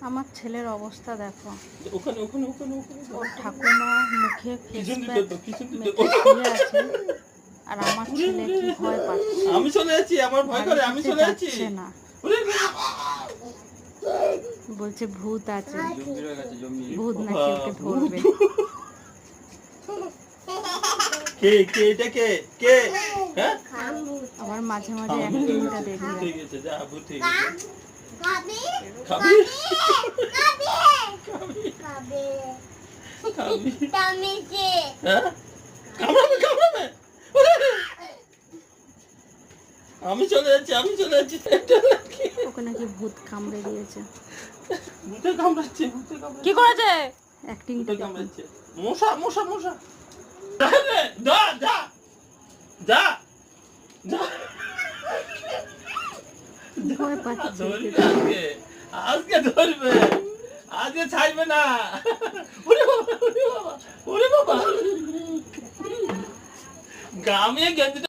আমার ছেলের অবস্থা দেখো, ওখানে ওখানে ওখানে ওখানে ওর ঠাকুমা মুখে ফেস পিছন প্যাক দিতে পিছন দিতে মেখে শুয়ে আছে, আর আমার ছেলে কি ভয় পাচ্ছে, আমি চলে যাচ্ছি, আমার ভয় করে, আমি চলে যাচ্ছি। যাচ্ছে না, বলছে ভূত আছে, ভূত নাকি ওকে ধরবে। কে কে এটা কে কে? হ্যাঁ আবার মাঝে মাঝে অ্যাক্টিংটা দেখবে। ঠিক আছে, যা ভূত ঠিক আছে। খাবি খাবি খাবি খাবি খাবি তামিছে হ্যাঁ কামড়াবে কামড়াবে। আমি চলে যাচ্ছি, আমি চলে যাচ্ছি। ওকে নাকি ভূত কামড়ে দিয়েছে। ভূতে কামড়াচ্ছে, ভূতে কামড়াচ্ছে। কি করেছে? অ্যাক্টিংটা ভূতে কামড়াচ্ছে। মশা মশা মশা। যা যা যা যা যা। ভয় পাচ্ছে। ধরবে আজকে, আজকে ধরবে, আজকে ছাড়বে না। ওরে বাবা ওরে বাবা ওরে বাবা। গামে গেঞ্জিটা